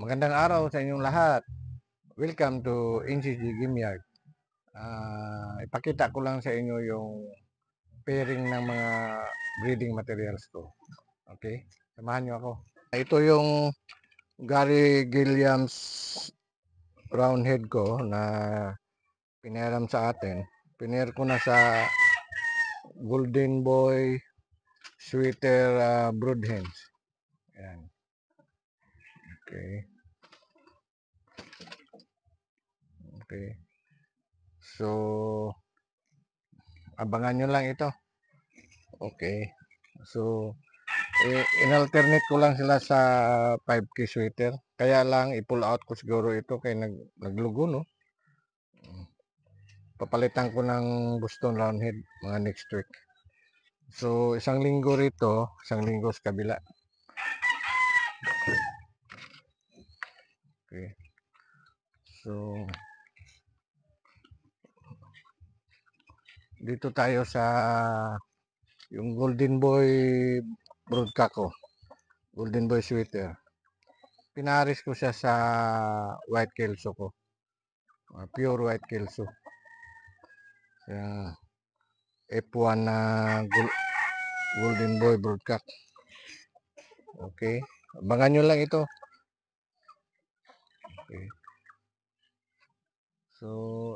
Magandang araw sa inyong lahat. Welcome to NCG Game Yard. Ipakita ko lang sa inyo yung pairing ng mga breeding materials ko. Okay? Samahan nyo ako. Ito yung Gary Gilliams roundhead ko na pinaram sa atin. Pinair ko na sa Golden Boy Sweater Broodhens. Ayan. Okay. Okay. So, abangan nyo lang ito. Okay. So, in-alternate ko lang sila sa 5K sweater. Kaya lang, i-pull out ko siguro ito kaya naglugo, no? Papalitan ko ng Boston Roundhead mga next week. So, isang linggo rito, isang linggo sa kabila. Okay. So, dito tayo sa yung Golden Boy broadcock ko. Golden Boy sweater. Pinaris ko siya sa white kelso ko. Pure white kelso. Kaya F1 na Golden Boy broadcock. Okay. Abangan nyo lang ito. Okay. So,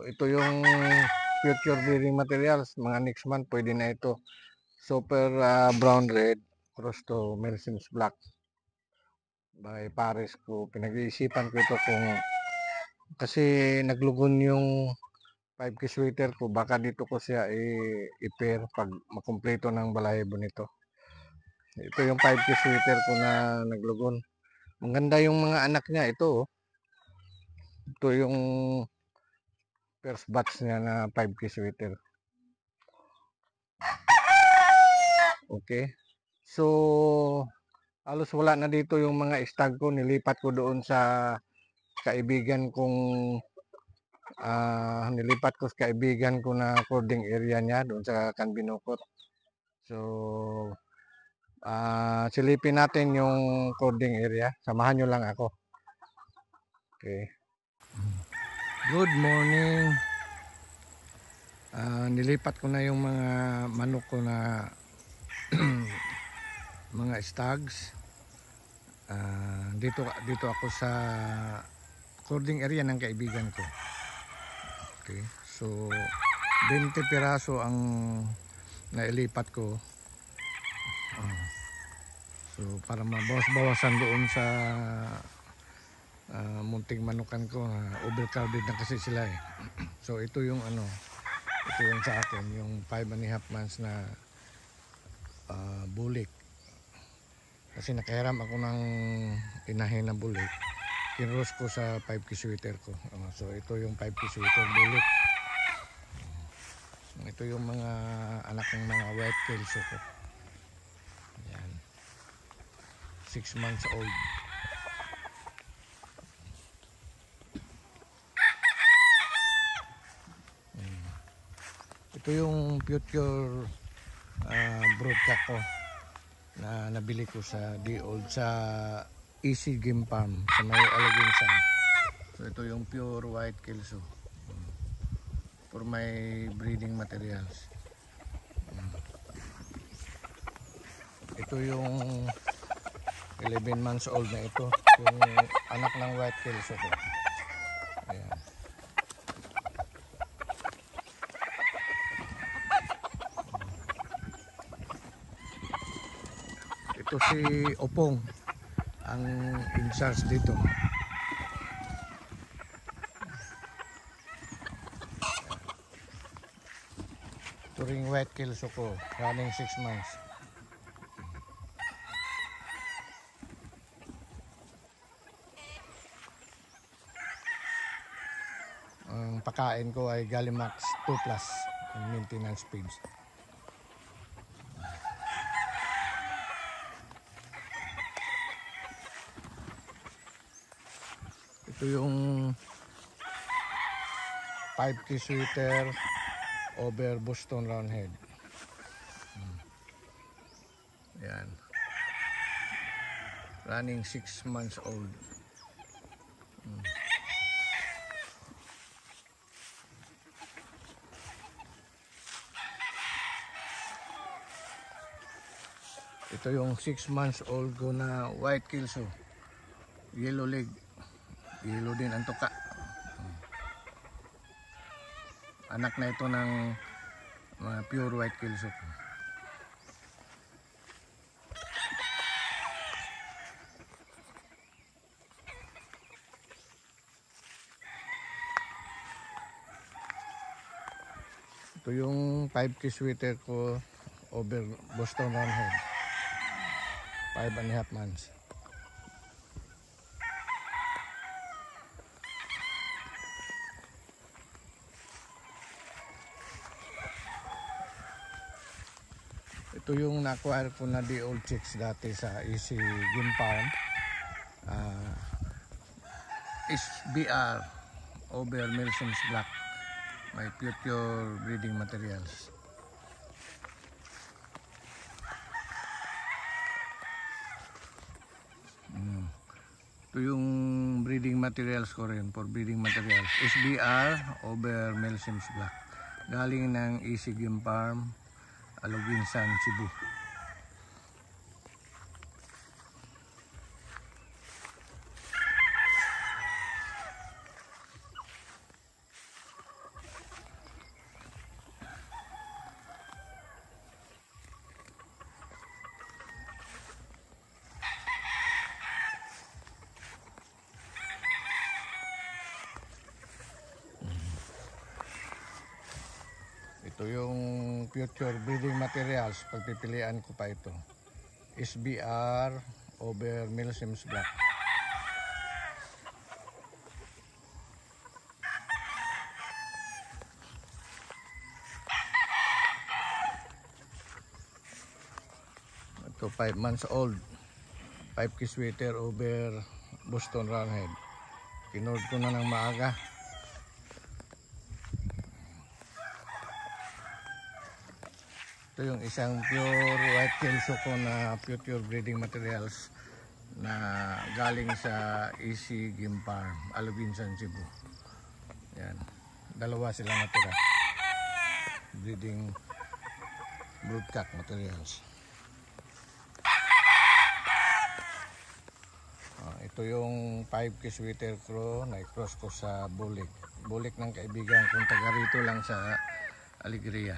ito yung future breeding materials. Mga next month, pwede na ito. Super brown red cross to Melson's black. By Paris ko. Pinag-iisipan ko ito kung kasi naglugon yung 5K sweater ko. Baka dito ko siya i-pair pag makumpleto ng balahibo nito. Ito yung 5K sweater ko na naglugon. Maganda yung mga anak niya. Ito, ito yung first batch niya na 5K sweater. Okay. So, halos wala na dito yung mga stag ko. Nilipat ko doon sa kaibigan kong nilipat ko sa kaibigan ko na cording area niya doon sa Kanbinukot. So, silipin natin yung cording area. Samahan nyo lang ako. Okay. Good morning. Nilipat ko na yung mga manok ko na mga stags. Dito ako sa cording area ng kaibigan ko. Okay. So 20 piraso ang nailipat ko. So para mabawas-bawasan doon sa munting manukan ko, overcrowded na kasi sila eh. So ito yung ito yung sa akin, yung 5.5 months na bulik. Kasi nakahiram ako ng inahin na bulik. Kinross ko sa 5K sweater ko. So ito yung 5K sweater bulik. Ito yung mga anak ng mga white kelso ko. Ayan. 6 months old. Ito yung future broodcock ko na nabili ko sa D-Old sa Easy Game Farm sa may Alaginsan. So ito yung pure white kelso for my breeding materials. Ito yung 11 months old na ito, yung anak ng white kelso ko. Ayan. Ito si Opong ang in charge dito. Turing white kelso ko, running 6 months. Ang pakain ko ay Gallimax 2 Plus maintenance feeds. Ito yung 5K sweater over Boston Roundhead. Ayan. Running 6 months old. Ito yung 6 months old ko na white kilso. Yellow leg. Yellow din ang tuka. Anak na ito ng pure white kilso. Ito yung 5K sweater ko over Boston Roundhead. 5.5 months. Ito yung na-acquire ko na di old chicks dati sa Easy Game Farm. SBR over Melson's Black. May pure breeding materials. Ito yung breeding materials ko rin, for breeding materials. SBR over Melson's Black. Galing ng Easy Game Farm, Aluginsan, Cebu. Ito yung future breeding materials. Pagpipilian ko pa ito. SBR over Melson's Black. Ito 5 months old. 5K sweater over Boston Roundhead. Kinord ko na ng maaga. Ito yung isang pure white kilso ko na pure breeding materials na galing sa Easy Game Farm, Aluginsan, Cebu. Yan. Dalawa sila natira. Breeding broodcock materials. Ito yung 5K sweater ko na i-cross ko sa bulik. Bulik ng kaibigan kung taga rito lang sa Alegria.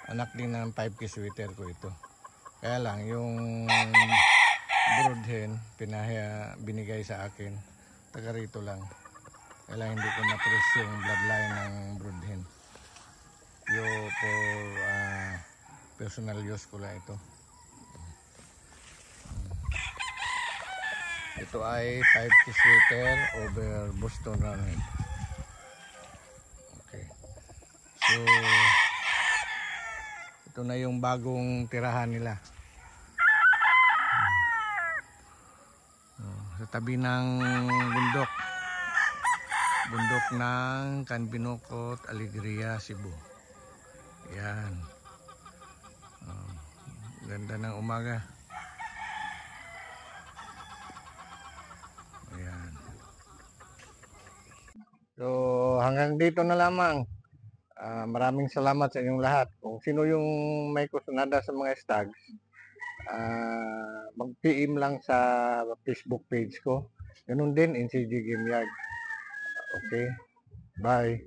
Anak din ng 5K sweater ko ito. Kaya lang yung brood hen binigay sa akin. Taga rito lang. Kaya lang hindi ko na-trace yung bloodline ng brood hen. For personal use ko lang ito. Ito ay 5K sweater over Boston Roundhead. Okay. So ito na yung bagong tirahan nila. Sa tabi ng bundok. Bundok ng Canbinocot, Alegria, Cebu. Yan. Ganda ng umaga. Ayan. So hanggang dito na lamang. Maraming salamat sa inyong lahat. Kung sino yung may kusunada sa mga stags, mag-PM lang sa Facebook page ko. Ganun din, NCG Game Yard. Okay, bye.